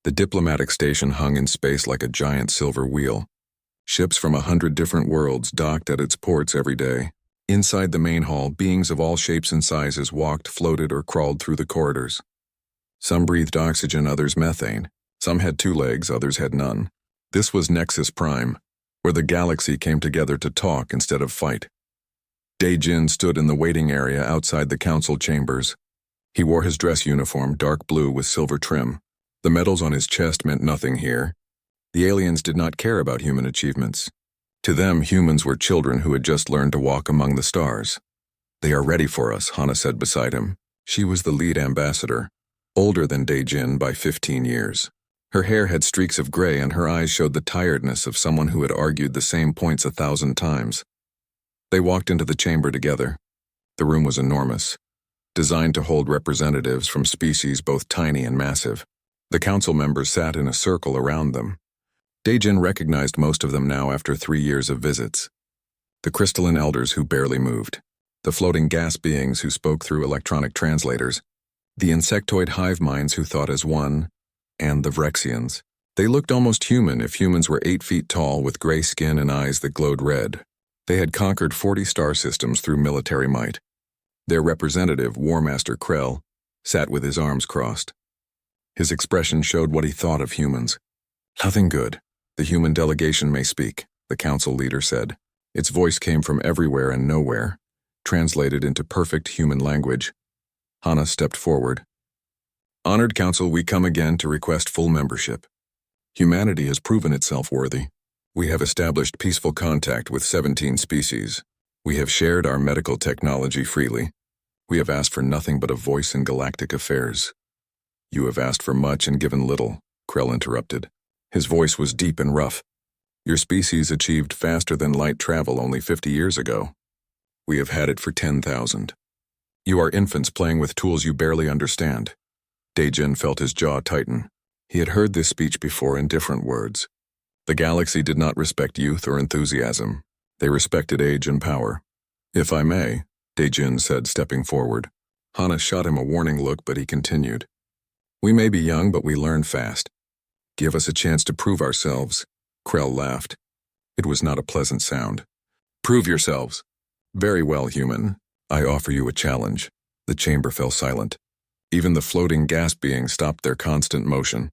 The diplomatic station hung in space like a giant silver wheel. Ships from 100 different worlds docked at its ports every day. Inside the main hall, beings of all shapes and sizes walked, floated, or crawled through the corridors. Some breathed oxygen, others methane. Some had 2 legs, others had none. This was Nexus Prime, where the galaxy came together to talk instead of fight. Dae-Jin stood in the waiting area outside the council chambers. He wore his dress uniform, dark blue with silver trim. The medals on his chest meant nothing here. The aliens did not care about human achievements. To them, humans were children who had just learned to walk among the stars. "They are ready for us," Hana said beside him. She was the lead ambassador, older than Dae-Jin by 15 years. Her hair had streaks of gray and her eyes showed the tiredness of someone who had argued the same points 1,000 times. They walked into the chamber together. The room was enormous, designed to hold representatives from species both tiny and massive. The council members sat in a circle around them. Dae-Jin recognized most of them now after 3 years of visits. The crystalline elders who barely moved, the floating gas beings who spoke through electronic translators, the insectoid hive minds who thought as one, and the Vrexians. They looked almost human if humans were 8 feet tall with gray skin and eyes that glowed red. They had conquered 40 star systems through military might. Their representative, War Master Krell, sat with his arms crossed. His expression showed what he thought of humans. "Nothing good. The human delegation may speak," the council leader said. Its voice came from everywhere and nowhere, translated into perfect human language. Hana stepped forward. "Honored Council, we come again to request full membership. Humanity has proven itself worthy. We have established peaceful contact with 17 species. We have shared our medical technology freely. We have asked for nothing but a voice in galactic affairs." "You have asked for much and given little," Krell interrupted. His voice was deep and rough. "Your species achieved faster than light travel only 50 years ago. We have had it for 10,000. You are infants playing with tools you barely understand." Dae-Jin felt his jaw tighten. He had heard this speech before in different words. The galaxy did not respect youth or enthusiasm. They respected age and power. "If I may," Dae-Jin said, stepping forward. Hana shot him a warning look, but he continued. "We may be young, but we learn fast. Give us a chance to prove ourselves." Krell laughed. It was not a pleasant sound. "Prove yourselves." "Very well, human. I offer you a challenge." The chamber fell silent. Even the floating gas beings stopped their constant motion.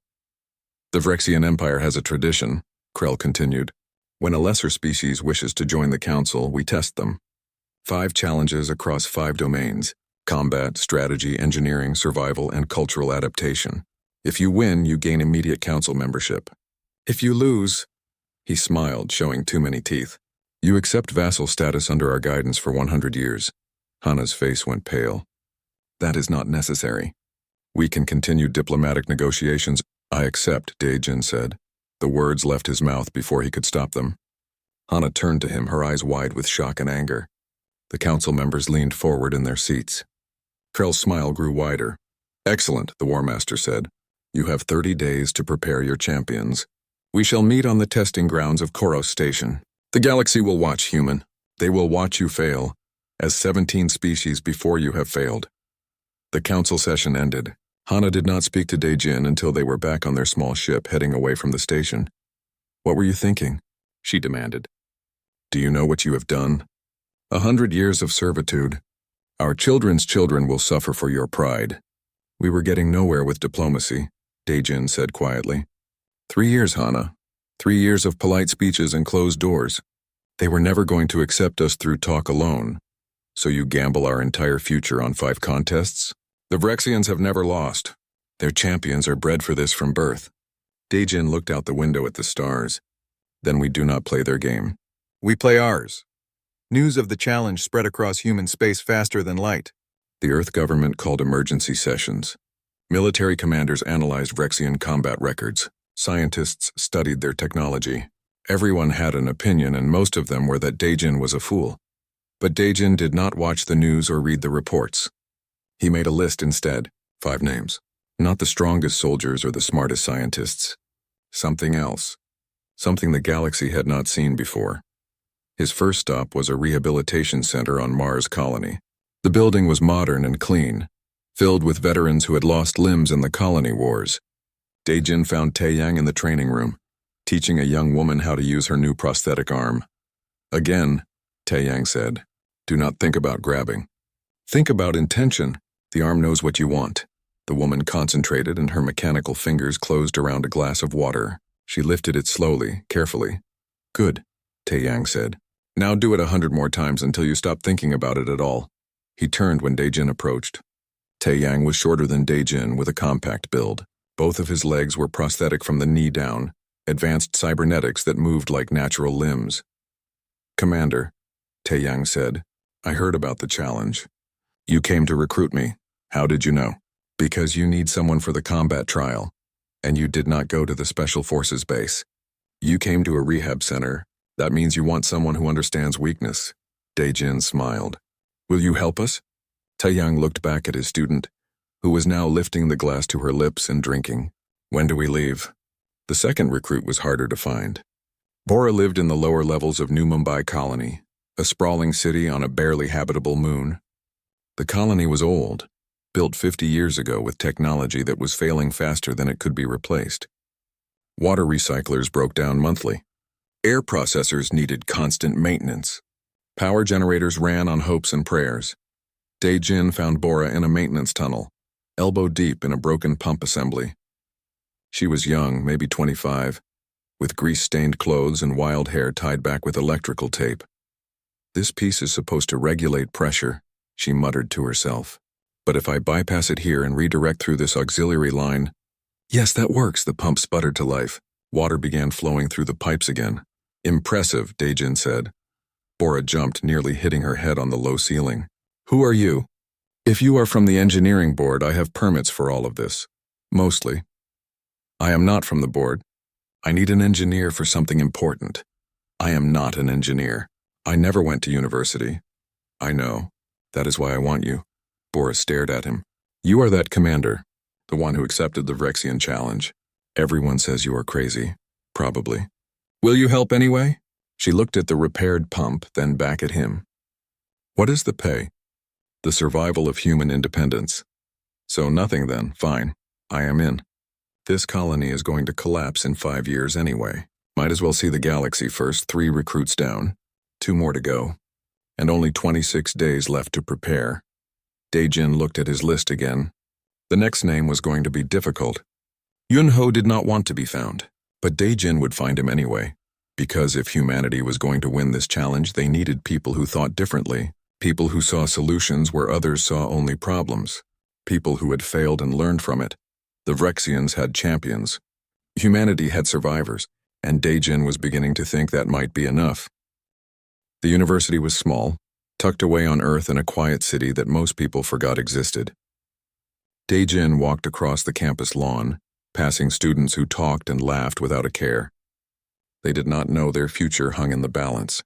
"The Vrexian Empire has a tradition," Krell continued. "When a lesser species wishes to join the council, we test them. 5 challenges across 5 domains: combat, strategy, engineering, survival, and cultural adaptation. If you win, you gain immediate council membership. If you lose," he smiled, showing too many teeth, "you accept vassal status under our guidance for 100 years. Hana's face went pale. "That is not necessary. We can continue diplomatic negotiations." "I accept," Dae-Jin said. The words left his mouth before he could stop them. Hana turned to him, her eyes wide with shock and anger. The council members leaned forward in their seats. Krell's smile grew wider. "Excellent," the War Master said. "You have 30 days to prepare your champions. We shall meet on the testing grounds of Koros Station. The galaxy will watch, human. They will watch you fail, as 17 species before you have failed." The council session ended. Hana did not speak to Dae-Jin until they were back on their small ship heading away from the station. "What were you thinking?" she demanded. "Do you know what you have done? 100 years of servitude. Our children's children will suffer for your pride." "We were getting nowhere with diplomacy," Dae-Jin said quietly. 3 years, Hana. 3 years of polite speeches and closed doors. They were never going to accept us through talk alone. So you gamble our entire future on 5 contests? The Vrexians have never lost. Their champions are bred for this from birth." Dae-Jin looked out the window at the stars. "Then we do not play their game. We play ours." News of the challenge spread across human space faster than light. The Earth government called emergency sessions. Military commanders analyzed Vrexian combat records. Scientists studied their technology. Everyone had an opinion, and most of them were that Dae-Jin was a fool. But Dae-Jin did not watch the news or read the reports. He made a list instead, 5 names. Not the strongest soldiers or the smartest scientists. Something else. Something the galaxy had not seen before. His first stop was a rehabilitation center on Mars colony. The building was modern and clean, filled with veterans who had lost limbs in the colony wars. Daejin found Taeyang in the training room, teaching a young woman how to use her new prosthetic arm. Again, Taeyang said, do not think about grabbing. Think about intention. The arm knows what you want. The woman concentrated and her mechanical fingers closed around a glass of water. She lifted it slowly, carefully. Good, Taeyang said. Now do it 100 more times until you stop thinking about it at all. He turned when Daejin approached. Taeyang was shorter than Daejin with a compact build. Both of his legs were prosthetic from the knee down, advanced cybernetics that moved like natural limbs. Commander, Taeyang said, I heard about the challenge. You came to recruit me. How did you know? Because you need someone for the combat trial, and you did not go to the Special Forces base. You came to a rehab center. That means you want someone who understands weakness. Daejin smiled. Will you help us? Taeyang looked back at his student, who was now lifting the glass to her lips and drinking. When do we leave? The second recruit was harder to find. Bora lived in the lower levels of New Mumbai Colony, a sprawling city on a barely habitable moon. The colony was old, built 50 years ago with technology that was failing faster than it could be replaced. Water recyclers broke down monthly. Air processors needed constant maintenance. Power generators ran on hopes and prayers. Daejin found Bora in a maintenance tunnel, elbow deep in a broken pump assembly. She was young, maybe 25, with grease-stained clothes and wild hair tied back with electrical tape. This piece is supposed to regulate pressure, she muttered to herself. But if I bypass it here and redirect through this auxiliary line... Yes, that works, the pump sputtered to life. Water began flowing through the pipes again. Impressive, Daejin said. Bora jumped, nearly hitting her head on the low ceiling. Who are you? If you are from the engineering board, I have permits for all of this. Mostly. I am not from the board. I need an engineer for something important. I am not an engineer. I never went to university. I know. That is why I want you. Bora stared at him. You are that commander, the one who accepted the Vrexian challenge. Everyone says you are crazy. Probably. Will you help anyway? She looked at the repaired pump, then back at him. What is the pay? The survival of human independence. So nothing then, fine. I am in. This colony is going to collapse in 5 years anyway. Might as well see the galaxy first. 3 recruits down. 2 more to go. And only 26 days left to prepare. Daejin looked at his list again. The next name was going to be difficult. Yunho did not want to be found, but Daejin would find him anyway. Because if humanity was going to win this challenge, they needed people who thought differently. People who saw solutions where others saw only problems. People who had failed and learned from it. The Vrexians had champions. Humanity had survivors, and Daejin was beginning to think that might be enough. The university was small, tucked away on Earth in a quiet city that most people forgot existed. Daejin walked across the campus lawn, passing students who talked and laughed without a care. They did not know their future hung in the balance.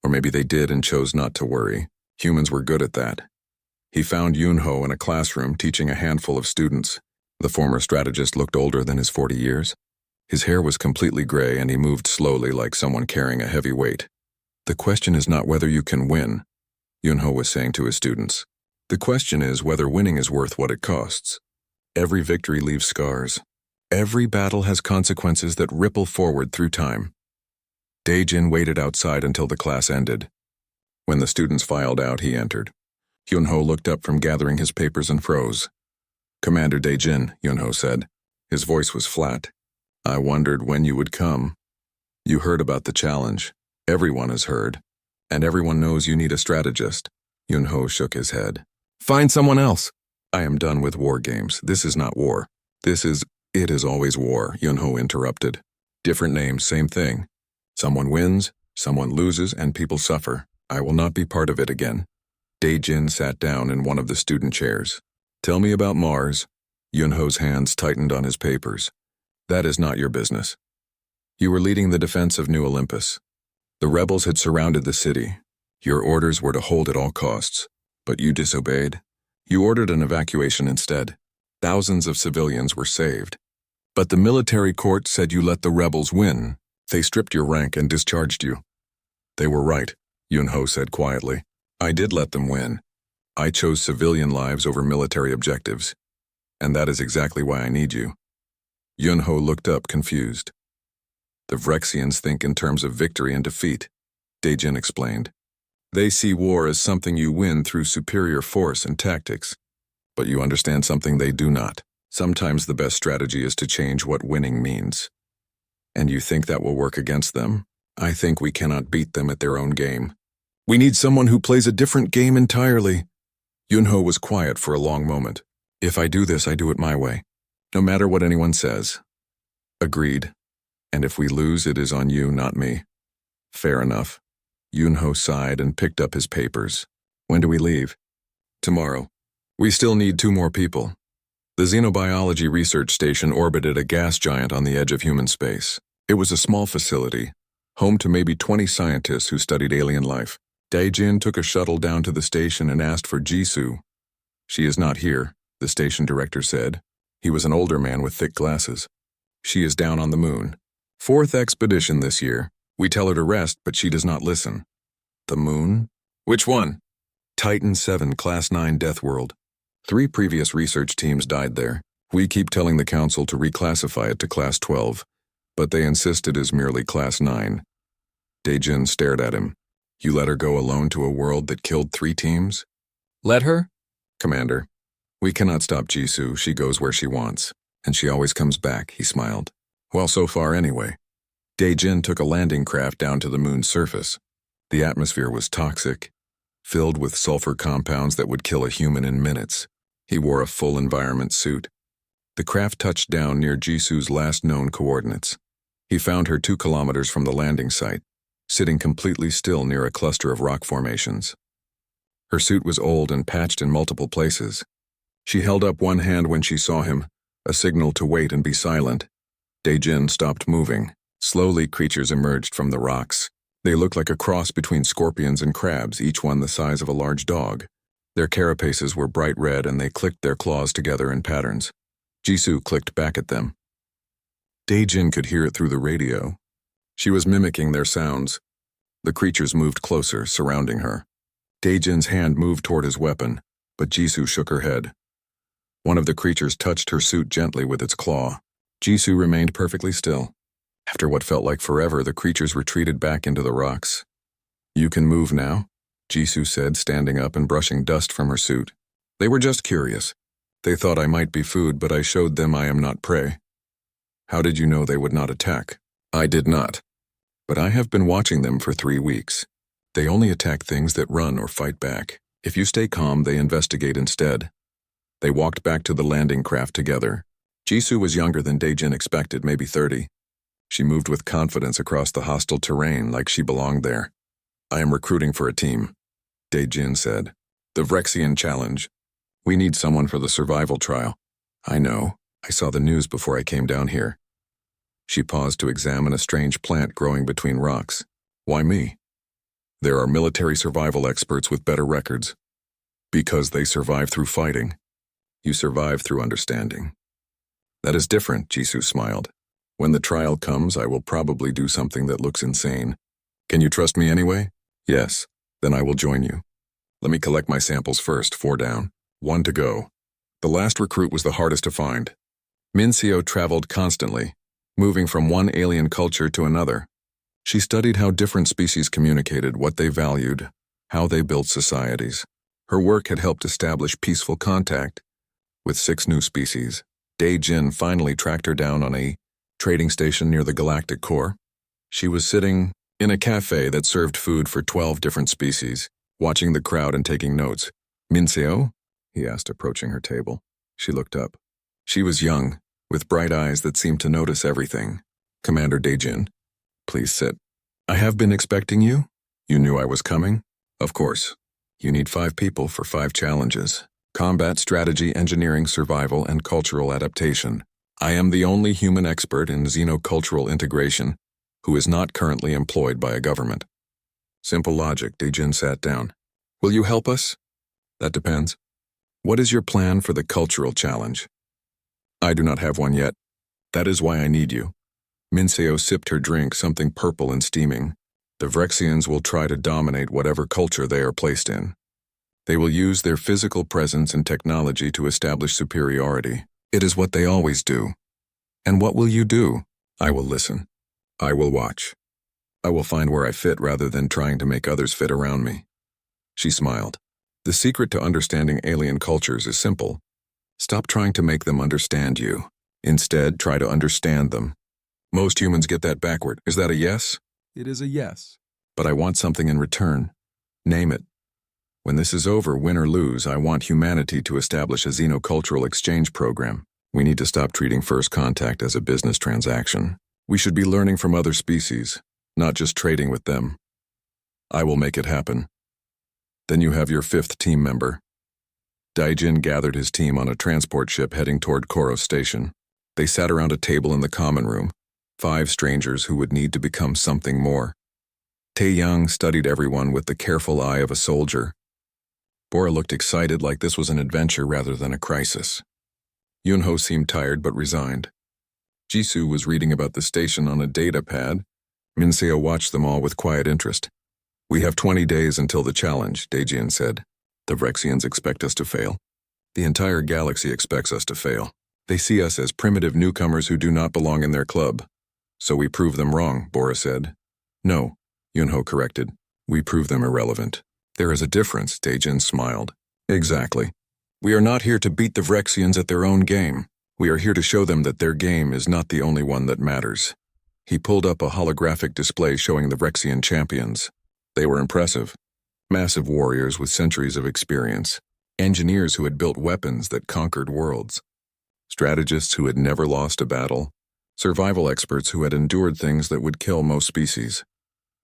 Or maybe they did and chose not to worry. Humans were good at that. He found Yunho in a classroom teaching a handful of students. The former strategist looked older than his 40 years. His hair was completely gray and he moved slowly like someone carrying a heavy weight. The question is not whether you can win, Yunho was saying to his students. The question is whether winning is worth what it costs. Every victory leaves scars. Every battle has consequences that ripple forward through time. Daejin waited outside until the class ended. When the students filed out, he entered. Yunho looked up from gathering his papers and froze. Commander Daejin, Yunho said. His voice was flat. I wondered when you would come. You heard about the challenge. Everyone has heard. And everyone knows you need a strategist. Yunho shook his head. Find someone else. I am done with war games. This is not war. It is always war, Yunho interrupted. Different names, same thing. Someone wins, someone loses, and people suffer. I will not be part of it again. Daejin sat down in one of the student chairs. Tell me about Mars. Yunho's hands tightened on his papers. That is not your business. You were leading the defense of New Olympus. The rebels had surrounded the city. Your orders were to hold at all costs. But you disobeyed. You ordered an evacuation instead. Thousands of civilians were saved. But the military court said you let the rebels win. They stripped your rank and discharged you. They were right, Yunho said quietly. I did let them win. I chose civilian lives over military objectives. And that is exactly why I need you. Yunho looked up, confused. The Vrexians think in terms of victory and defeat, Daejin explained. They see war as something you win through superior force and tactics. But you understand something they do not. Sometimes the best strategy is to change what winning means. And you think that will work against them? I think we cannot beat them at their own game. We need someone who plays a different game entirely. Yunho was quiet for a long moment. If I do this, I do it my way. No matter what anyone says. Agreed. And if we lose, it is on you, not me. Fair enough. Yunho sighed and picked up his papers. When do we leave? Tomorrow. We still need 2 more people. The Xenobiology Research Station orbited a gas giant on the edge of human space. It was a small facility, home to maybe 20 scientists who studied alien life. Daejin took a shuttle down to the station and asked for Jisoo. She is not here, the station director said. He was an older man with thick glasses. She is down on the moon. 4th expedition this year. We tell her to rest, but she does not listen. The moon? Which one? Titan 7, Class 9 Death World. 3 previous research teams died there. We keep telling the council to reclassify it to Class 12, but they insist it is merely Class 9. Daejin stared at him. You let her go alone to a world that killed 3 teams? Let her? Commander, we cannot stop Jisoo. She goes where she wants, and she always comes back, he smiled. Well, so far anyway. Daejin took a landing craft down to the moon's surface. The atmosphere was toxic, filled with sulfur compounds that would kill a human in minutes. He wore a full environment suit. The craft touched down near Jisoo's last known coordinates. He found her 2 kilometers from the landing site, sitting completely still near a cluster of rock formations. Her suit was old and patched in multiple places. She held up one hand when she saw him, a signal to wait and be silent. Daejin stopped moving. Slowly, creatures emerged from the rocks. They looked like a cross between scorpions and crabs, each one the size of a large dog. Their carapaces were bright red and they clicked their claws together in patterns. Jisoo clicked back at them. Daejin could hear it through the radio. She was mimicking their sounds. The creatures moved closer, surrounding her. Daejin's hand moved toward his weapon, but Jisoo shook her head. One of the creatures touched her suit gently with its claw. Jisoo remained perfectly still. After what felt like forever, the creatures retreated back into the rocks. You can move now, Jisoo said, standing up and brushing dust from her suit. They were just curious. They thought I might be food, but I showed them I am not prey. How did you know they would not attack? I did not. But I have been watching them for 3 weeks. They only attack things that run or fight back. If you stay calm, they investigate instead. They walked back to the landing craft together. Jisoo was younger than Daejin expected, maybe 30. She moved with confidence across the hostile terrain like she belonged there. I am recruiting for a team, Daejin said. The Vrexian Challenge. We need someone for the survival trial. I know. I saw the news before I came down here. She paused to examine a strange plant growing between rocks. Why me? There are military survival experts with better records. Because they survive through fighting. You survive through understanding. That is different, Jisoo smiled. When the trial comes, I will probably do something that looks insane. Can you trust me anyway? Yes. Then I will join you. Let me collect my samples first, 4 down. 1 to go. The last recruit was the hardest to find. Mincio traveled constantly, moving from one alien culture to another. She studied how different species communicated, what they valued, how they built societies. Her work had helped establish peaceful contact with 6 new species. Daejin finally tracked her down on a trading station near the Galactic core. She was sitting in a cafe that served food for 12 different species, watching the crowd and taking notes. Mincio? He asked, approaching her table. She looked up. She was young, with bright eyes that seemed to notice everything. Commander Daejin, please sit. I have been expecting you? You knew I was coming? Of course. You need 5 people for 5 challenges. Combat strategy, engineering, survival, and cultural adaptation. I am the only human expert in xenocultural integration who is not currently employed by a government. Simple logic, Daejin sat down. Will you help us? That depends. What is your plan for the cultural challenge? I do not have one yet. That is why I need you. Mincio sipped her drink, something purple and steaming. The Vrexians will try to dominate whatever culture they are placed in. They will use their physical presence and technology to establish superiority. It is what they always do. And what will you do? I will listen. I will watch. I will find where I fit rather than trying to make others fit around me. She smiled. The secret to understanding alien cultures is simple. Stop trying to make them understand you. Instead, try to understand them. Most humans get that backward. Is that a yes? It is a yes. But I want something in return. Name it. When this is over, win or lose, I want humanity to establish a xenocultural exchange program. We need to stop treating first contact as a business transaction. We should be learning from other species, not just trading with them. I will make it happen. Then you have your 5th team member. Daijin gathered his team on a transport ship heading toward Koro Station. They sat around a table in the common room, 5 strangers who would need to become something more. Taeyang studied everyone with the careful eye of a soldier. Bora looked excited, like this was an adventure rather than a crisis. Yunho seemed tired but resigned. Jisoo was reading about the station on a data pad. Minseo watched them all with quiet interest. We have 20 days until the challenge, Daejin said. The Vrexians expect us to fail. The entire galaxy expects us to fail. They see us as primitive newcomers who do not belong in their club. So we prove them wrong, Bora said. No, Yunho corrected. We prove them irrelevant. There is a difference, Daejin smiled. Exactly. We are not here to beat the Vrexians at their own game. We are here to show them that their game is not the only one that matters. He pulled up a holographic display showing the Vrexian champions. They were impressive. Massive warriors with centuries of experience. Engineers who had built weapons that conquered worlds. Strategists who had never lost a battle. Survival experts who had endured things that would kill most species.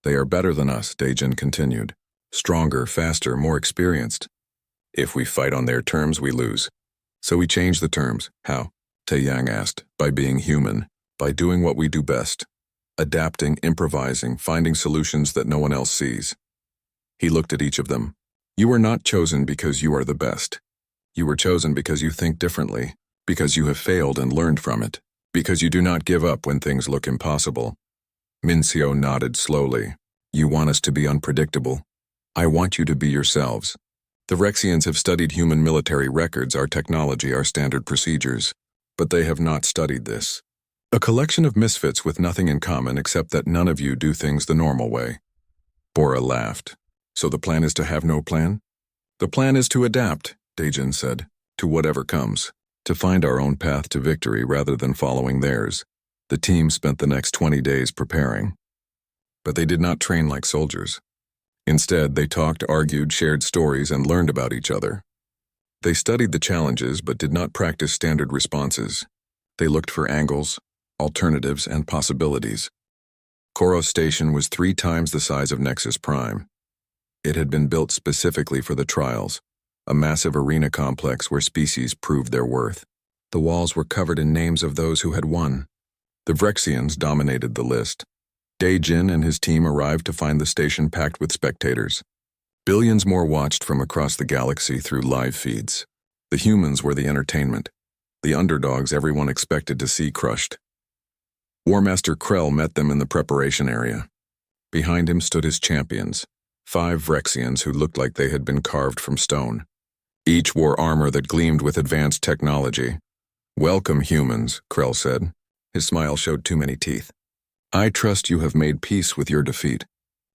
They are better than us, Daejin continued. Stronger, faster, more experienced. If we fight on their terms, we lose. So we change the terms. How? Taeyang asked. By being human. By doing what we do best. Adapting, improvising, finding solutions that no one else sees. He looked at each of them. You were not chosen because you are the best. You were chosen because you think differently, because you have failed and learned from it, because you do not give up when things look impossible. Minseo nodded slowly. You want us to be unpredictable. I want you to be yourselves. The Vrexians have studied human military records, our technology, our standard procedures, but they have not studied this. A collection of misfits with nothing in common except that none of you do things the normal way. Bora laughed. So the plan is to have no plan? The plan is to adapt, Daejin said, to whatever comes, to find our own path to victory rather than following theirs. The team spent the next 20 days preparing. But they did not train like soldiers. Instead, they talked, argued, shared stories, and learned about each other. They studied the challenges but did not practice standard responses. They looked for angles, alternatives, and possibilities. Koro Station was 3 times the size of Nexus Prime. It had been built specifically for the trials, a massive arena complex where species proved their worth. The walls were covered in names of those who had won. The Vrexians dominated the list. Daejin and his team arrived to find the station packed with spectators. Billions more watched from across the galaxy through live feeds. The humans were the entertainment, the underdogs everyone expected to see crushed. Warmaster Krell met them in the preparation area. Behind him stood his champions, 5 Vrexians who looked like they had been carved from stone. Each wore armor that gleamed with advanced technology. Welcome, humans, Krell said. His smile showed too many teeth. I trust you have made peace with your defeat.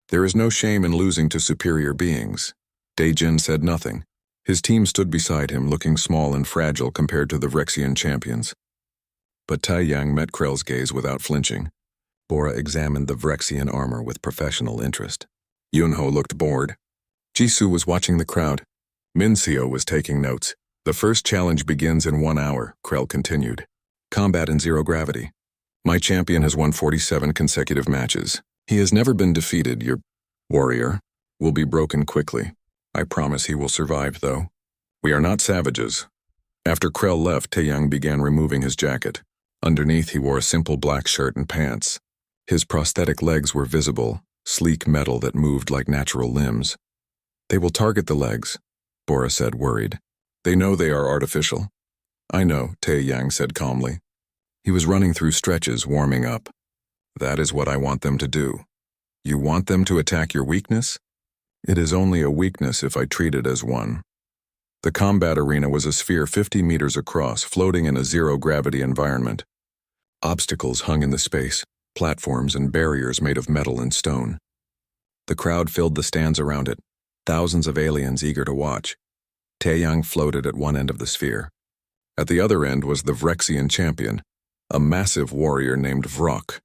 There is no shame in losing to superior beings. Daejin said nothing. His team stood beside him, looking small and fragile compared to the Vrexian champions. But Taeyang met Krell's gaze without flinching. Bora examined the Vrexian armor with professional interest. Yunho looked bored. Jisoo was watching the crowd. Minseo was taking notes. The first challenge begins in 1 hour, Krell continued. Combat in zero gravity. My champion has won 47 consecutive matches. He has never been defeated. Your warrior will be broken quickly. I promise he will survive, though. We are not savages. After Krell left, Taeyang began removing his jacket. Underneath, he wore a simple black shirt and pants. His prosthetic legs were visible, sleek metal that moved like natural limbs. They will target the legs, Bora said, worried. They know they are artificial. I know, Taeyang said calmly. He was running through stretches, warming up. That is what I want them to do. You want them to attack your weakness? It is only a weakness if I treat it as one. The combat arena was a sphere 50 meters across, floating in a zero-gravity environment. Obstacles hung in the space, platforms and barriers made of metal and stone. The crowd filled the stands around it, thousands of aliens eager to watch. Taeyang floated at one end of the sphere. At the other end was the Vrexian champion, a massive warrior named Vrok.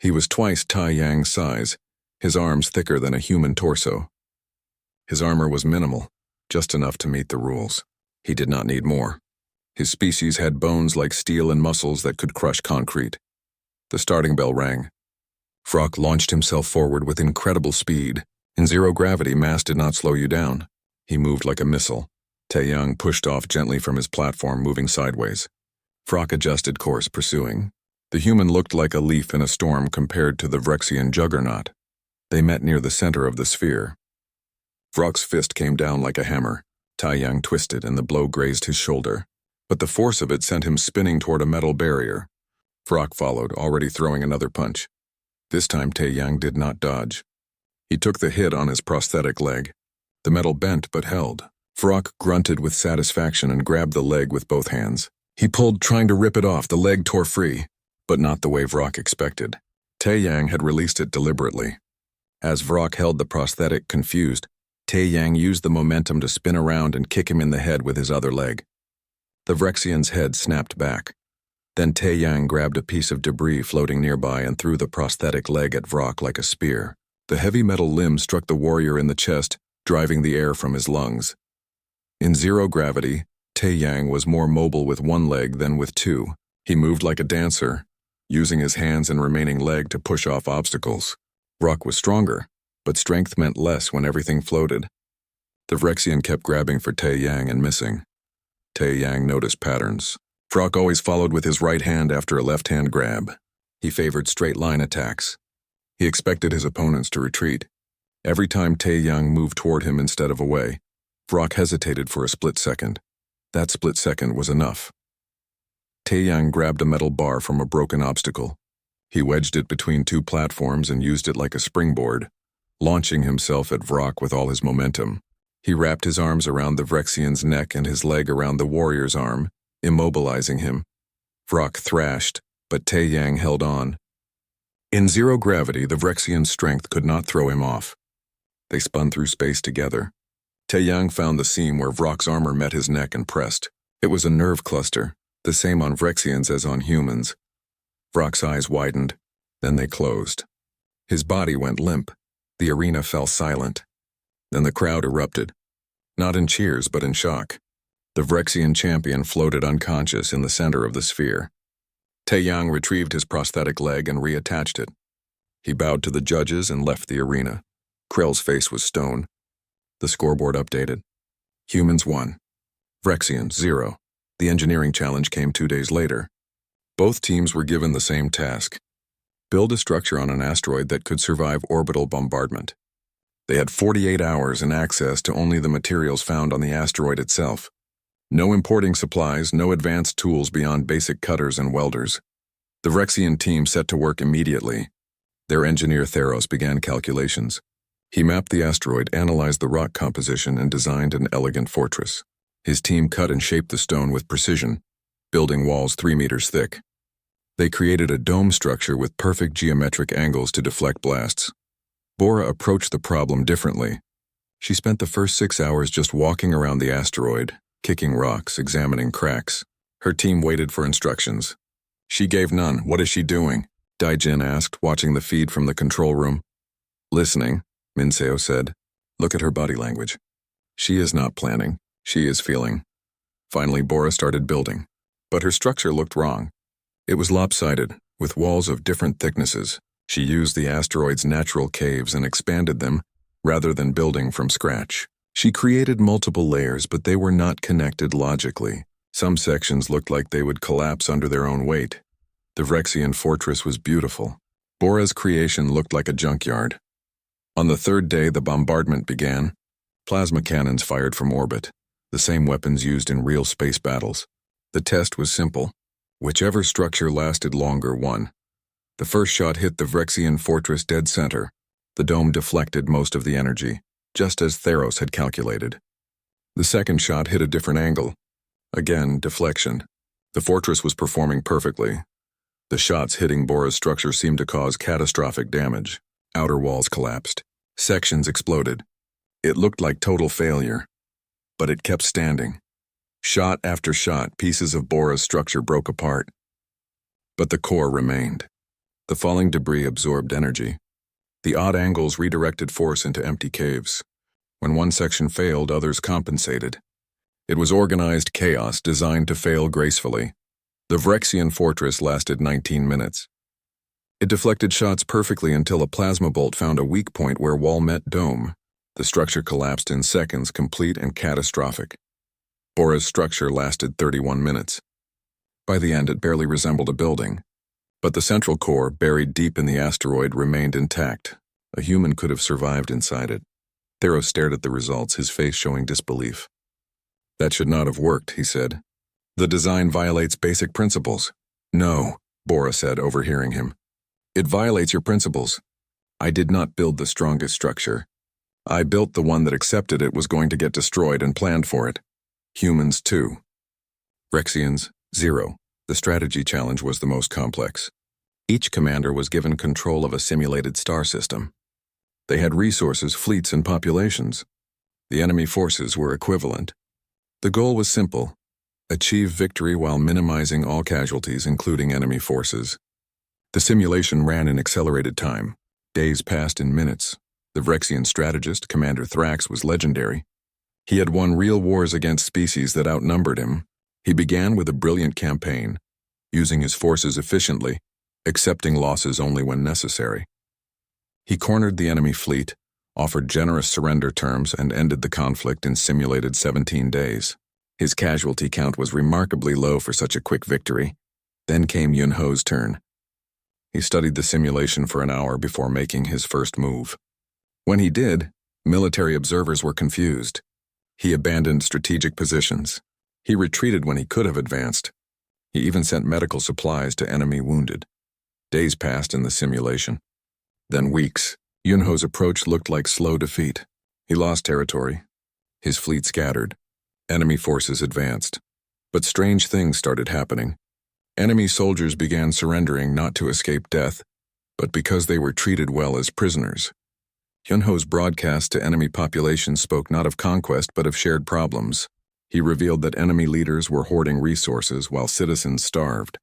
He was twice Taeyang's size, his arms thicker than a human torso. His armor was minimal, just enough to meet the rules. He did not need more. His species had bones like steel and muscles that could crush concrete. The starting bell rang. Vrok launched himself forward with incredible speed. In zero gravity, mass did not slow you down. He moved like a missile. Taeyang pushed off gently from his platform, moving sideways. Vrok adjusted course, pursuing. The human looked like a leaf in a storm compared to the Vrexian juggernaut. They met near the center of the sphere. Vrok's fist came down like a hammer. Taeyang twisted and the blow grazed his shoulder, but the force of it sent him spinning toward a metal barrier. Vrok followed, already throwing another punch. This time Taeyang did not dodge. He took the hit on his prosthetic leg. The metal bent but held. Vrok grunted with satisfaction and grabbed the leg with both hands. He pulled, trying to rip it off. The leg tore free, but not the way Vrok expected. Taeyang had released it deliberately. As Vrok held the prosthetic confused, Taeyang used the momentum to spin around and kick him in the head with his other leg. The Vrexian's head snapped back. Then Taeyang grabbed a piece of debris floating nearby and threw the prosthetic leg at Vrok like a spear. The heavy metal limb struck the warrior in the chest, driving the air from his lungs. In zero gravity, Taeyang was more mobile with one leg than with two. He moved like a dancer, using his hands and remaining leg to push off obstacles. Vrok was stronger, but strength meant less when everything floated. The Vrexian kept grabbing for Taeyang and missing. Taeyang noticed patterns. Vrok always followed with his right hand after a left-hand grab. He favored straight-line attacks. He expected his opponents to retreat. Every time Taeyang moved toward him instead of away, Vrok hesitated for a split second. That split second was enough. Taeyang grabbed a metal bar from a broken obstacle. He wedged it between two platforms and used it like a springboard, launching himself at Vrok with all his momentum. He wrapped his arms around the Vrexian's neck and his leg around the warrior's arm, immobilizing him. Vrok thrashed, but Taeyang held on. In zero gravity, the Vrexian's strength could not throw him off. They spun through space together. Taeyang found the seam where Vrok's armor met his neck and pressed. It was a nerve cluster, the same on Vrexians as on humans. Vrok's eyes widened, then they closed. His body went limp. The arena fell silent. Then the crowd erupted, not in cheers but in shock. The Vrexian champion floated unconscious in the center of the sphere. Taeyang retrieved his prosthetic leg and reattached it. He bowed to the judges and left the arena. Krell's face was stone. The scoreboard updated. Humans 1. Vrexians 0. The engineering challenge came 2 days later. Both teams were given the same task: build a structure on an asteroid that could survive orbital bombardment. They had 48 hours and access to only the materials found on the asteroid itself. No importing supplies, no advanced tools beyond basic cutters and welders. The Vrexian team set to work immediately. Their engineer Theros began calculations. He mapped the asteroid, analyzed the rock composition, and designed an elegant fortress. His team cut and shaped the stone with precision, building walls 3 meters thick. They created a dome structure with perfect geometric angles to deflect blasts. Bora approached the problem differently. She spent the first 6 hours just walking around the asteroid, kicking rocks, examining cracks. Her team waited for instructions. She gave none. What is she doing? Daijin asked, watching the feed from the control room. Listening, Minseo said. Look at her body language. She is not planning. She is feeling. Finally, Bora started building. But her structure looked wrong. It was lopsided, with walls of different thicknesses. She used the asteroid's natural caves and expanded them, rather than building from scratch. She created multiple layers, but they were not connected logically. Some sections looked like they would collapse under their own weight. The Vrexian fortress was beautiful. Bora's creation looked like a junkyard. On the 3rd day, the bombardment began. Plasma cannons fired from orbit, the same weapons used in real space battles. The test was simple. Whichever structure lasted longer won. The first shot hit the Vrexian fortress dead center. The dome deflected most of the energy, just as Theros had calculated. The second shot hit a different angle. Again, deflection. The fortress was performing perfectly. The shots hitting Bora's structure seemed to cause catastrophic damage. Outer walls collapsed. Sections exploded. It looked like total failure, but it kept standing. Shot after shot, pieces of Bora's structure broke apart. But the core remained. The falling debris absorbed energy. The odd angles redirected force into empty caves. When one section failed, others compensated. It was organized chaos designed to fail gracefully. The Vrexian fortress lasted 19 minutes. It deflected shots perfectly until a plasma bolt found a weak point where wall met dome. The structure collapsed in seconds, complete and catastrophic. Bora's structure lasted 31 minutes. By the end, it barely resembled a building. But the central core, buried deep in the asteroid, remained intact. A human could have survived inside it. Theros stared at the results, his face showing disbelief. "That should not have worked," he said. "The design violates basic principles." "No," Bora said, overhearing him. "It violates your principles. I did not build the strongest structure. I built the one that accepted it was going to get destroyed and planned for it. Humans, too." Vrexians, 0. The strategy challenge was the most complex. Each commander was given control of a simulated star system. They had resources, fleets, and populations. The enemy forces were equivalent. The goal was simple: achieve victory while minimizing all casualties, including enemy forces. The simulation ran in accelerated time. Days passed in minutes. The Vrexian strategist, Commander Thrax, was legendary. He had won real wars against species that outnumbered him. He began with a brilliant campaign, using his forces efficiently, accepting losses only when necessary. He cornered the enemy fleet, offered generous surrender terms, and ended the conflict in simulated 17 days. His casualty count was remarkably low for such a quick victory. Then came Yunho's turn. He studied the simulation for an hour before making his first move. When he did, military observers were confused. He abandoned strategic positions. He retreated when he could have advanced. He even sent medical supplies to enemy wounded. Days passed in the simulation. Then weeks. Yunho's approach looked like slow defeat. He lost territory. His fleet scattered. Enemy forces advanced. But strange things started happening. Enemy soldiers began surrendering not to escape death, but because they were treated well as prisoners. Yunho's broadcast to enemy populations spoke not of conquest but of shared problems. He revealed that enemy leaders were hoarding resources while citizens starved.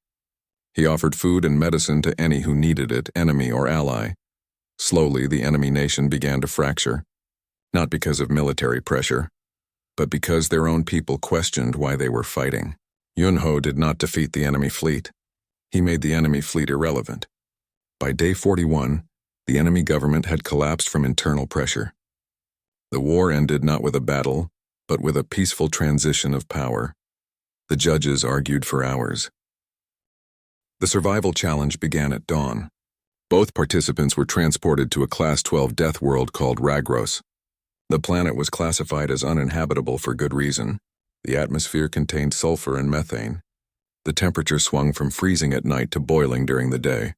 He offered food and medicine to any who needed it, enemy or ally. Slowly, the enemy nation began to fracture, not because of military pressure, but because their own people questioned why they were fighting. Yunho did not defeat the enemy fleet. He made the enemy fleet irrelevant. By day 41, the enemy government had collapsed from internal pressure. The war ended not with a battle, but with a peaceful transition of power. The judges argued for hours. The survival challenge began at dawn. Both participants were transported to a Class 12 death world called Ragros. The planet was classified as uninhabitable for good reason. The atmosphere contained sulfur and methane. The temperature swung from freezing at night to boiling during the day.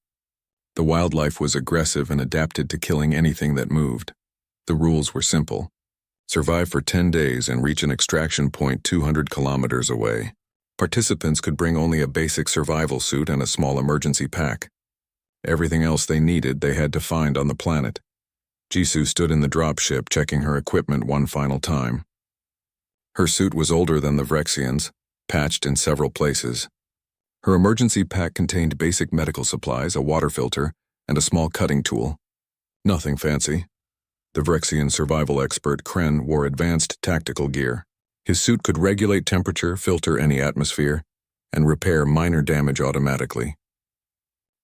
The wildlife was aggressive and adapted to killing anything that moved. The rules were simple: survive for 10 days and reach an extraction point 200 kilometers away. Participants could bring only a basic survival suit and a small emergency pack. Everything else they needed they had to find on the planet. Jisoo stood in the dropship, checking her equipment one final time. Her suit was older than the Vrexians, patched in several places. Her emergency pack contained basic medical supplies, a water filter, and a small cutting tool. Nothing fancy. The Vrexian survival expert Kren wore advanced tactical gear. His suit could regulate temperature, filter any atmosphere, and repair minor damage automatically.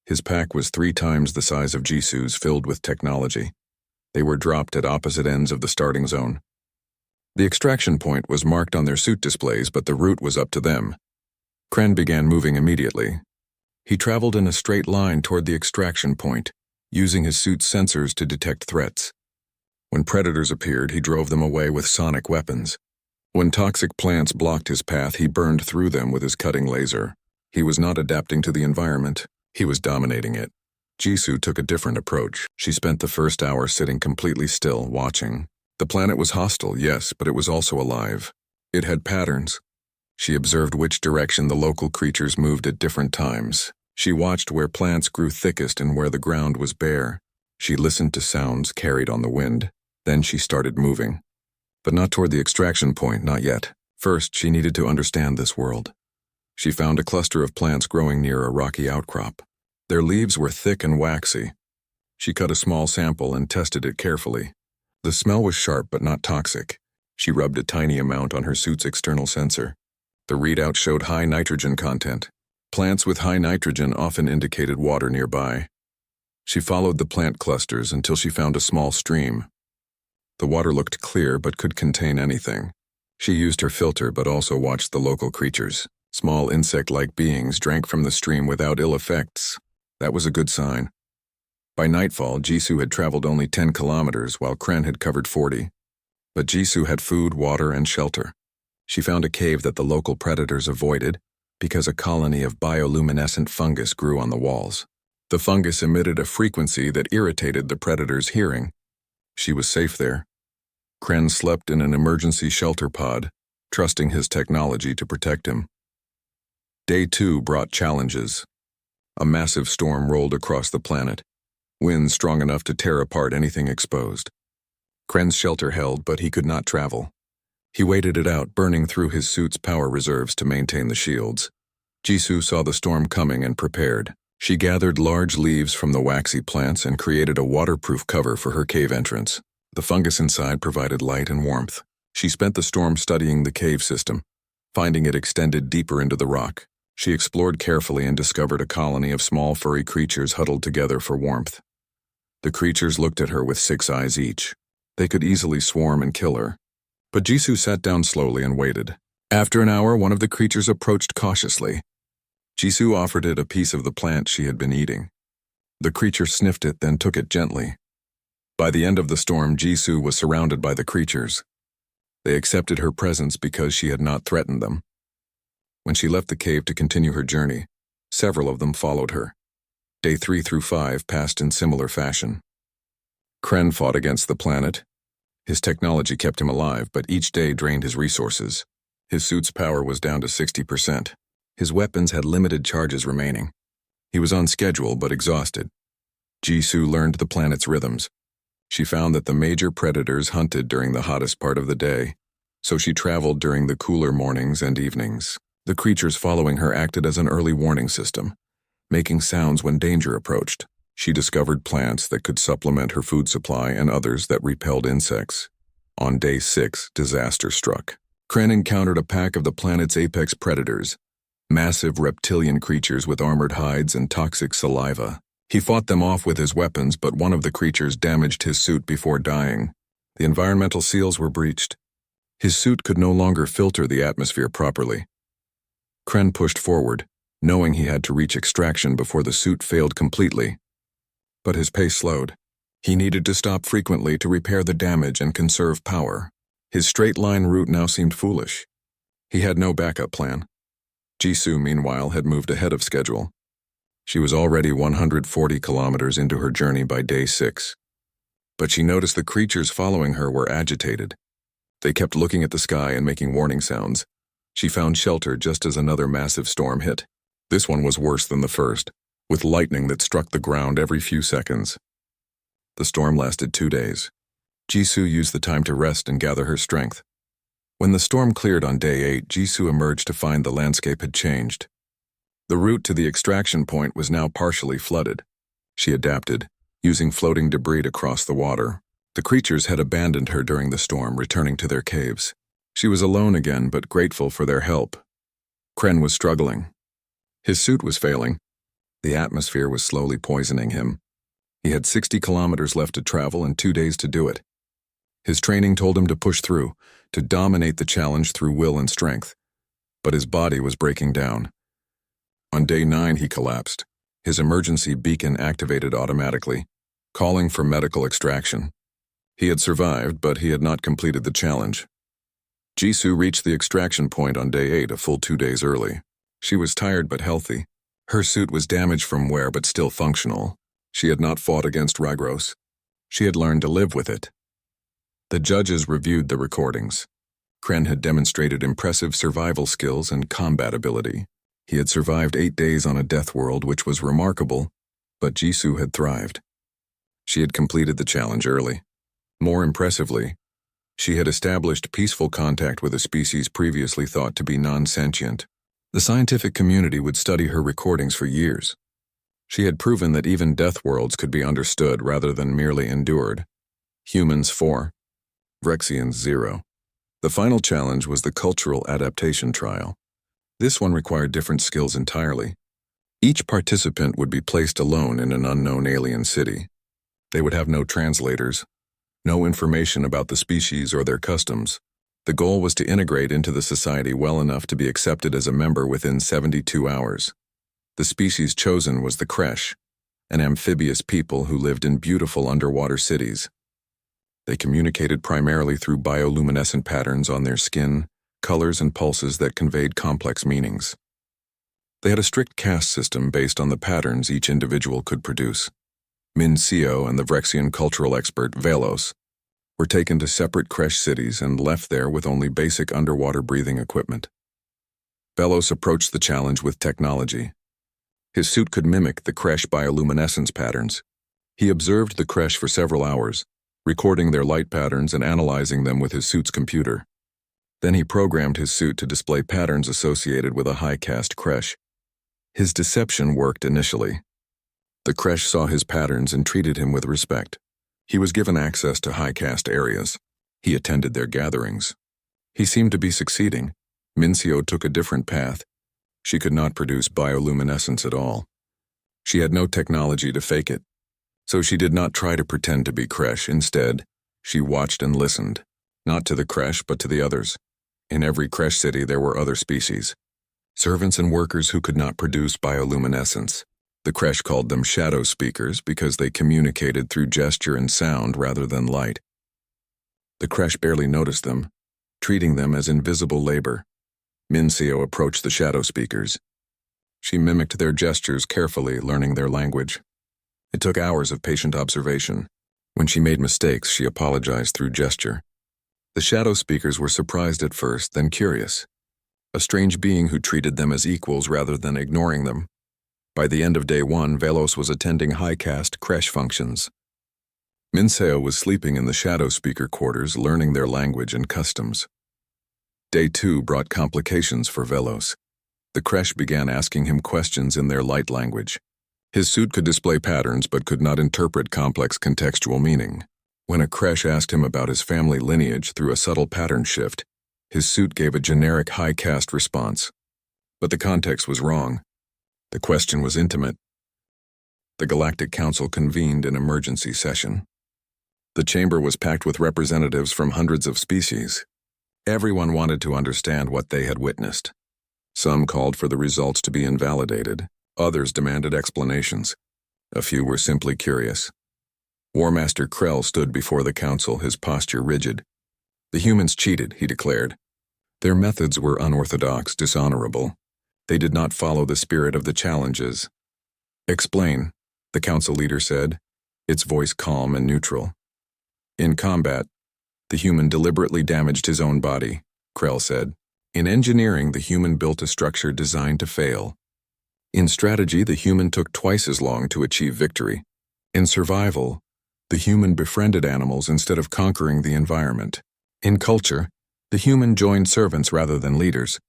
His pack was 3 times the size of Jisoo's, filled with technology. They were dropped at opposite ends of the starting zone. The extraction point was marked on their suit displays, but the route was up to them. Kren began moving immediately. He traveled in a straight line toward the extraction point, using his suit's sensors to detect threats. When predators appeared, he drove them away with sonic weapons. When toxic plants blocked his path, he burned through them with his cutting laser. He was not adapting to the environment. He was dominating it. Jisoo took a different approach. She spent the first hour sitting completely still, watching. The planet was hostile, yes, but it was also alive. It had patterns. She observed which direction the local creatures moved at different times. She watched where plants grew thickest and where the ground was bare. She listened to sounds carried on the wind. Then she started moving. But not toward the extraction point, not yet. First, she needed to understand this world. She found a cluster of plants growing near a rocky outcrop. Their leaves were thick and waxy. She cut a small sample and tested it carefully. The smell was sharp but not toxic. She rubbed a tiny amount on her suit's external sensor. The readout showed high nitrogen content. Plants with high nitrogen often indicated water nearby. She followed the plant clusters until she found a small stream. The water looked clear but could contain anything. She used her filter but also watched the local creatures. Small insect-like beings drank from the stream without ill effects. That was a good sign. By nightfall, Jisoo had traveled only 10 kilometers while Kren had covered 40. But Jisoo had food, water, and shelter. She found a cave that the local predators avoided because a colony of bioluminescent fungus grew on the walls. The fungus emitted a frequency that irritated the predator's hearing. She was safe there. Kren slept in an emergency shelter pod, trusting his technology to protect him. Day 2 brought challenges. A massive storm rolled across the planet, winds strong enough to tear apart anything exposed. Kren's shelter held, but he could not travel. He waited it out, burning through his suit's power reserves to maintain the shields. Jisoo saw the storm coming and prepared. She gathered large leaves from the waxy plants and created a waterproof cover for her cave entrance. The fungus inside provided light and warmth. She spent the storm studying the cave system, finding it extended deeper into the rock. She explored carefully and discovered a colony of small furry creatures huddled together for warmth. The creatures looked at her with 6 eyes each. They could easily swarm and kill her. But Jisoo sat down slowly and waited. After an hour, one of the creatures approached cautiously. Jisoo offered it a piece of the plant she had been eating. The creature sniffed it, then took it gently. By the end of the storm, Jisoo was surrounded by the creatures. They accepted her presence because she had not threatened them. When she left the cave to continue her journey, several of them followed her. Day 3 through 5 passed in similar fashion. Kren fought against the planet. His technology kept him alive, but each day drained his resources. His suit's power was down to 60%. His weapons had limited charges remaining. He was on schedule but exhausted. Jisoo learned the planet's rhythms. She found that the major predators hunted during the hottest part of the day, so she traveled during the cooler mornings and evenings. The creatures following her acted as an early warning system, making sounds when danger approached. She discovered plants that could supplement her food supply and others that repelled insects. On day 6, disaster struck. Kren encountered a pack of the planet's apex predators, massive reptilian creatures with armored hides and toxic saliva. He fought them off with his weapons, but one of the creatures damaged his suit before dying. The environmental seals were breached. His suit could no longer filter the atmosphere properly. Kren pushed forward, knowing he had to reach extraction before the suit failed completely. But his pace slowed. He needed to stop frequently to repair the damage and conserve power. His straight-line route now seemed foolish. He had no backup plan. Jisoo, meanwhile, had moved ahead of schedule. She was already 140 kilometers into her journey by day 6. But she noticed the creatures following her were agitated. They kept looking at the sky and making warning sounds. She found shelter just as another massive storm hit. This one was worse than the first, with lightning that struck the ground every few seconds. The storm lasted 2 days. Jisoo used the time to rest and gather her strength. When the storm cleared on day 8, Jisoo emerged to find the landscape had changed. The route to the extraction point was now partially flooded. She adapted, using floating debris to cross the water. The creatures had abandoned her during the storm, returning to their caves. She was alone again, but grateful for their help. Kren was struggling. His suit was failing. The atmosphere was slowly poisoning him. He had 60 kilometers left to travel and 2 days to do it. His training told him to push through, to dominate the challenge through will and strength. But his body was breaking down. On day 9, he collapsed. His emergency beacon activated automatically, calling for medical extraction. He had survived, but he had not completed the challenge. Jisoo reached the extraction point on day 8, a full 2 days early. She was tired but healthy. Her suit was damaged from wear but still functional. She had not fought against Ragros. She had learned to live with it. The judges reviewed the recordings. Kren had demonstrated impressive survival skills and combat ability. He had survived 8 days on a death world, which was remarkable, but Jisoo had thrived. She had completed the challenge early. More impressively, she had established peaceful contact with a species previously thought to be non-sentient. The scientific community would study her recordings for years. She had proven that even death worlds could be understood rather than merely endured. Humans 4, Vrexians 0. The final challenge was the cultural adaptation trial. This one required different skills entirely. Each participant would be placed alone in an unknown alien city. They would have no translators, no information about the species or their customs. The goal was to integrate into the society well enough to be accepted as a member within 72 hours. The species chosen was the Kresh, an amphibious people who lived in beautiful underwater cities. They communicated primarily through bioluminescent patterns on their skin, colors and pulses that conveyed complex meanings. They had a strict caste system based on the patterns each individual could produce. Min Seo and the Vrexian cultural expert Velos were taken to separate Kresh cities and left there with only basic underwater breathing equipment. Velos approached the challenge with technology. His suit could mimic the Kresh bioluminescence patterns. He observed the Kresh for several hours, recording their light patterns and analyzing them with his suit's computer. Then he programmed his suit to display patterns associated with a high-caste Kresh. His deception worked initially. The Kresh saw his patterns and treated him with respect. He was given access to high-caste areas. He attended their gatherings. He seemed to be succeeding. Minseo took a different path. She could not produce bioluminescence at all. She had no technology to fake it. So she did not try to pretend to be Kresh. Instead, she watched and listened, not to the Kresh but to the others. In every Kresh city there were other species, servants and workers who could not produce bioluminescence. The Kresh called them shadow speakers because they communicated through gesture and sound rather than light. The Kresh barely noticed them, treating them as invisible labor. Minseo approached the shadow speakers. She mimicked their gestures carefully, learning their language. It took hours of patient observation. When she made mistakes, she apologized through gesture. The shadow speakers were surprised at first, then curious. A strange being who treated them as equals rather than ignoring them. By the end of day 1, Velos was attending high-caste Kresh functions. Minseo was sleeping in the shadow speaker quarters, learning their language and customs. Day 2 brought complications for Velos. The Kresh began asking him questions in their light language. His suit could display patterns but could not interpret complex contextual meaning. When a Kresh asked him about his family lineage through a subtle pattern shift, his suit gave a generic high-caste response. But the context was wrong. The question was intimate. The Galactic Council convened an emergency session. The chamber was packed with representatives from hundreds of species. Everyone wanted to understand what they had witnessed. Some called for the results to be invalidated. Others demanded explanations. A few were simply curious. War Master Krell stood before the council, his posture rigid. The humans cheated, he declared. Their methods were unorthodox, dishonorable. They did not follow the spirit of the challenges. Explain, the council leader said, its voice calm and neutral. In combat, the human deliberately damaged his own body, Krell said. In engineering, the human built a structure designed to fail. In strategy, the human took twice as long to achieve victory. In survival, the human befriended animals instead of conquering the environment. In culture, the human joined servants rather than leaders.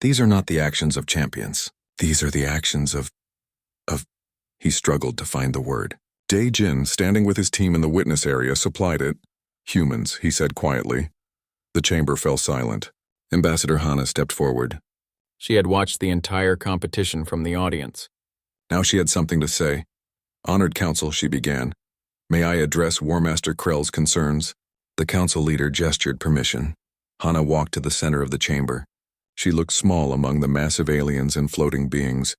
These are not the actions of champions. These are the actions of... He struggled to find the word. Dae-jin, standing with his team in the witness area, supplied it. Humans, he said quietly. The chamber fell silent. Ambassador Hana stepped forward. She had watched the entire competition from the audience. Now she had something to say. Honored Council, she began. May I address War Master Krell's concerns? The council leader gestured permission. Hana walked to the center of the chamber. She looked small among the massive aliens and floating beings,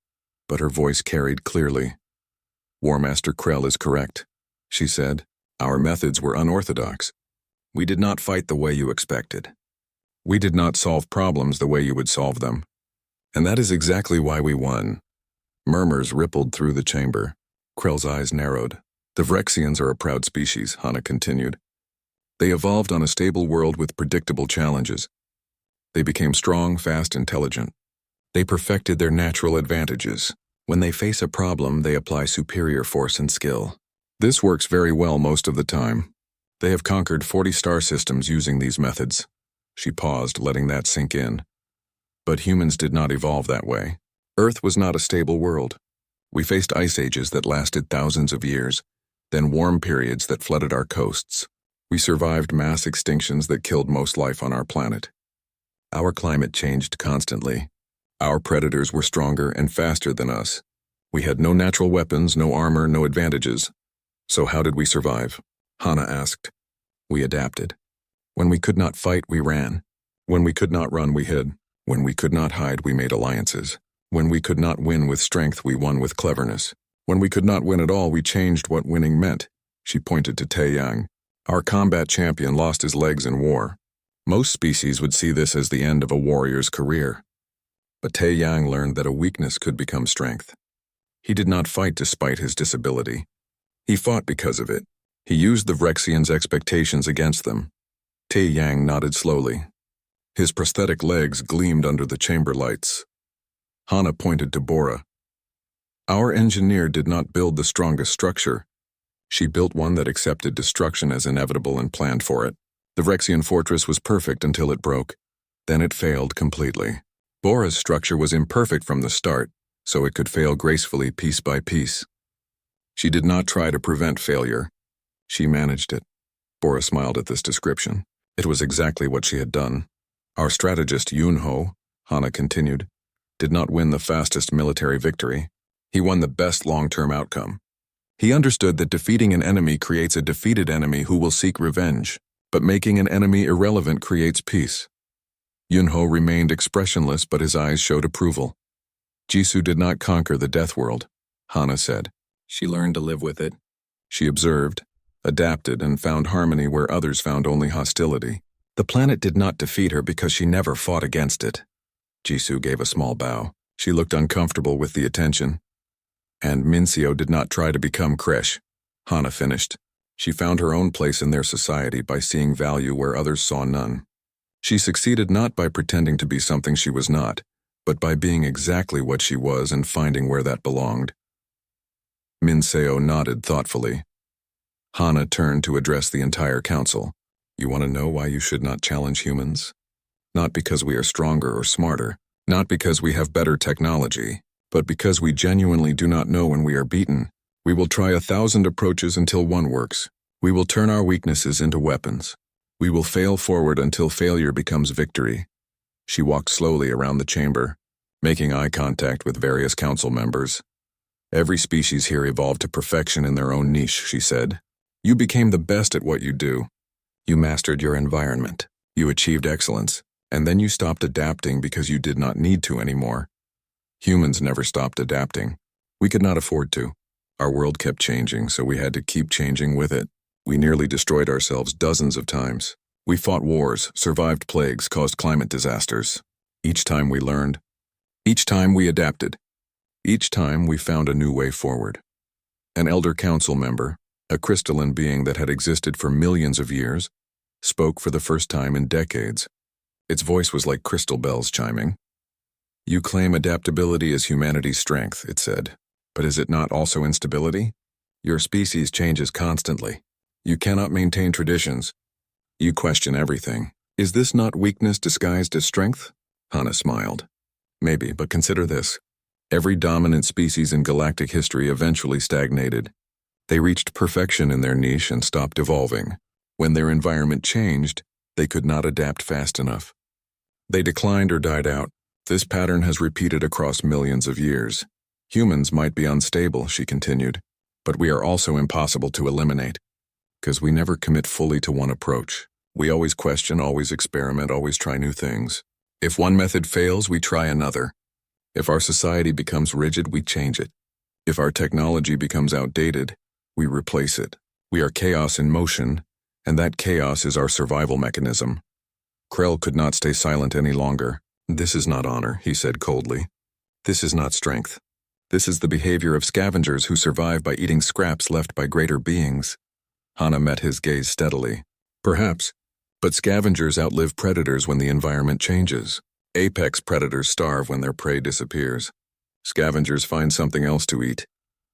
but her voice carried clearly. War Master Krell is correct, she said. Our methods were unorthodox. We did not fight the way you expected. We did not solve problems the way you would solve them. And that is exactly why we won. Murmurs rippled through the chamber. Krell's eyes narrowed. The Vrexians are a proud species, Hana continued. They evolved on a stable world with predictable challenges. They became strong, fast, intelligent. They perfected their natural advantages. When they face a problem, they apply superior force and skill. This works very well most of the time. They have conquered 40 star systems using these methods. She paused, letting that sink in. But humans did not evolve that way. Earth was not a stable world. We faced ice ages that lasted thousands of years, then warm periods that flooded our coasts. We survived mass extinctions that killed most life on our planet. Our climate changed constantly. Our predators were stronger and faster than us. We had no natural weapons, no armor, no advantages. So how did we survive? Hana asked. We adapted. When we could not fight, we ran. When we could not run, we hid. When we could not hide, we made alliances. When we could not win with strength, we won with cleverness. When we could not win at all, we changed what winning meant. She pointed to Taeyang. Our combat champion lost his legs in war. Most species would see this as the end of a warrior's career. But Taeyang learned that a weakness could become strength. He did not fight despite his disability. He fought because of it. He used the Vrexians' expectations against them. Taeyang nodded slowly. His prosthetic legs gleamed under the chamber lights. Hana pointed to Bora. Our engineer did not build the strongest structure. She built one that accepted destruction as inevitable and planned for it. The Vrexian fortress was perfect until it broke. Then it failed completely. Bora's structure was imperfect from the start, so it could fail gracefully piece by piece. She did not try to prevent failure. She managed it. Bora smiled at this description. It was exactly what she had done. Our strategist Yunho, Hana continued, did not win the fastest military victory. He won the best long-term outcome. He understood that defeating an enemy creates a defeated enemy who will seek revenge, but making an enemy irrelevant creates peace. Yunho remained expressionless, but his eyes showed approval. Jisoo did not conquer the death world, Hana said. She learned to live with it. She observed, adapted, and found harmony where others found only hostility. The planet did not defeat her because she never fought against it. Jisoo gave a small bow. She looked uncomfortable with the attention. And Minseo did not try to become Kresh, Hana finished. She found her own place in their society by seeing value where others saw none. She succeeded not by pretending to be something she was not, but by being exactly what she was and finding where that belonged. Minseo nodded thoughtfully. Hana turned to address the entire council. You want to know why you should not challenge humans? Not because we are stronger or smarter, not because we have better technology, but because we genuinely do not know when we are beaten. We will try 1,000 approaches until one works. We will turn our weaknesses into weapons. We will fail forward until failure becomes victory. She walked slowly around the chamber, making eye contact with various council members. Every species here evolved to perfection in their own niche, she said. You became the best at what you do. You mastered your environment. You achieved excellence. And then you stopped adapting because you did not need to anymore. Humans never stopped adapting. We could not afford to. Our world kept changing, so we had to keep changing with it. We nearly destroyed ourselves dozens of times. We fought wars, survived plagues, caused climate disasters. Each time we learned. Each time we adapted. Each time we found a new way forward. An elder council member, a crystalline being that had existed for millions of years, spoke for the first time in decades. Its voice was like crystal bells chiming. You claim adaptability as humanity's strength, it said. But is it not also instability? Your species changes constantly. You cannot maintain traditions. You question everything. Is this not weakness disguised as strength? Hana smiled. Maybe, but consider this. Every dominant species in galactic history eventually stagnated. They reached perfection in their niche and stopped evolving. When their environment changed, they could not adapt fast enough. They declined or died out. This pattern has repeated across millions of years. Humans might be unstable, she continued, but we are also impossible to eliminate, because we never commit fully to one approach. We always question, always experiment, always try new things. If one method fails, we try another. If our society becomes rigid, we change it. If our technology becomes outdated, we replace it. We are chaos in motion, and that chaos is our survival mechanism. Krell could not stay silent any longer. This is not honor, he said coldly. This is not strength. This is the behavior of scavengers who survive by eating scraps left by greater beings. Hana met his gaze steadily. Perhaps, but scavengers outlive predators when the environment changes. Apex predators starve when their prey disappears. Scavengers find something else to eat.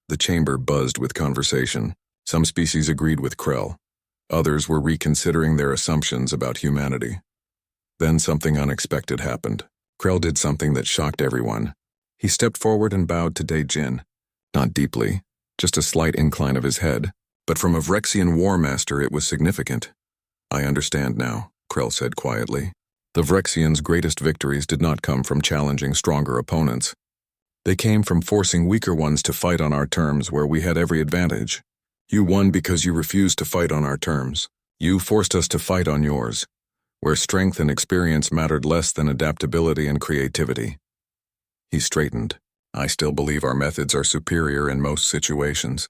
The chamber buzzed with conversation. Some species agreed with Krell. Others were reconsidering their assumptions about humanity. Then something unexpected happened. Krell did something that shocked everyone. He stepped forward and bowed to Dae-Jin. Not deeply, just a slight incline of his head. But from a Vrexian war master it was significant. "I understand now," Krell said quietly. The Vrexians' greatest victories did not come from challenging stronger opponents. They came from forcing weaker ones to fight on our terms where we had every advantage. You won because you refused to fight on our terms. You forced us to fight on yours, where strength and experience mattered less than adaptability and creativity. He straightened. "I still believe our methods are superior in most situations,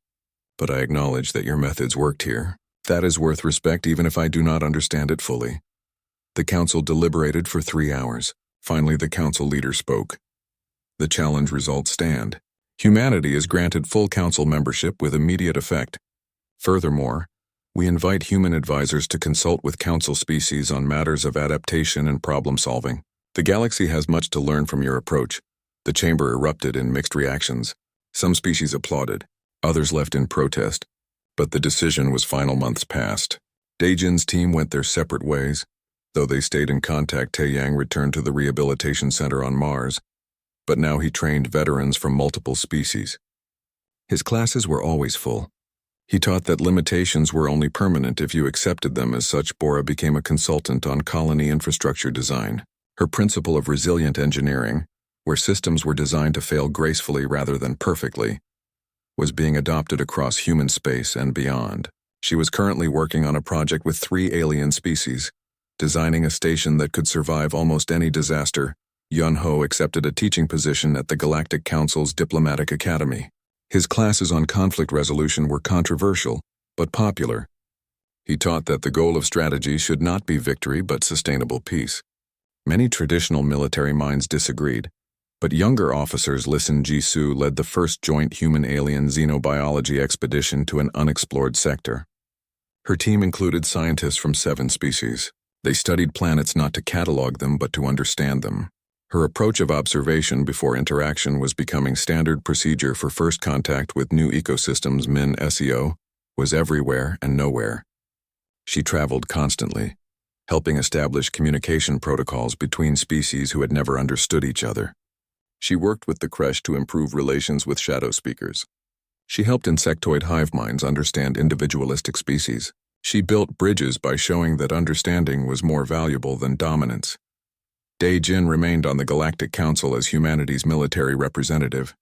but I acknowledge that your methods worked here. That is worth respect even if I do not understand it fully." The council deliberated for 3 hours. Finally, the council leader spoke. "The challenge results stand. Humanity is granted full council membership with immediate effect. Furthermore, we invite human advisors to consult with council species on matters of adaptation and problem solving. The galaxy has much to learn from your approach." The chamber erupted in mixed reactions. Some species applauded, others left in protest, but the decision was final. Months passed. Dae-Jin's team went their separate ways. Though they stayed in contact, Tae-Yang returned to the rehabilitation center on Mars, but now he trained veterans from multiple species. His classes were always full. He taught that limitations were only permanent if you accepted them as such. Bora became a consultant on colony infrastructure design. Her principle of resilient engineering, where systems were designed to fail gracefully rather than perfectly, was being adopted across human space and beyond. She was currently working on a project with 3 alien species, designing a station that could survive almost any disaster. Yun-Ho accepted a teaching position at the Galactic Council's Diplomatic Academy. His classes on conflict resolution were controversial, but popular. He taught that the goal of strategy should not be victory but sustainable peace. Many traditional military minds disagreed, but younger officers listened. Jisoo led the first joint human-alien xenobiology expedition to an unexplored sector. Her team included scientists from 7 species. They studied planets not to catalog them but to understand them. Her approach of observation before interaction was becoming standard procedure for first contact with new ecosystems. Min SEO was everywhere and nowhere. She traveled constantly, helping establish communication protocols between species who had never understood each other. She worked with the Kresh to improve relations with shadow speakers. She helped insectoid hive minds understand individualistic species. She built bridges by showing that understanding was more valuable than dominance. Dae-Jin remained on the Galactic Council as humanity's military representative.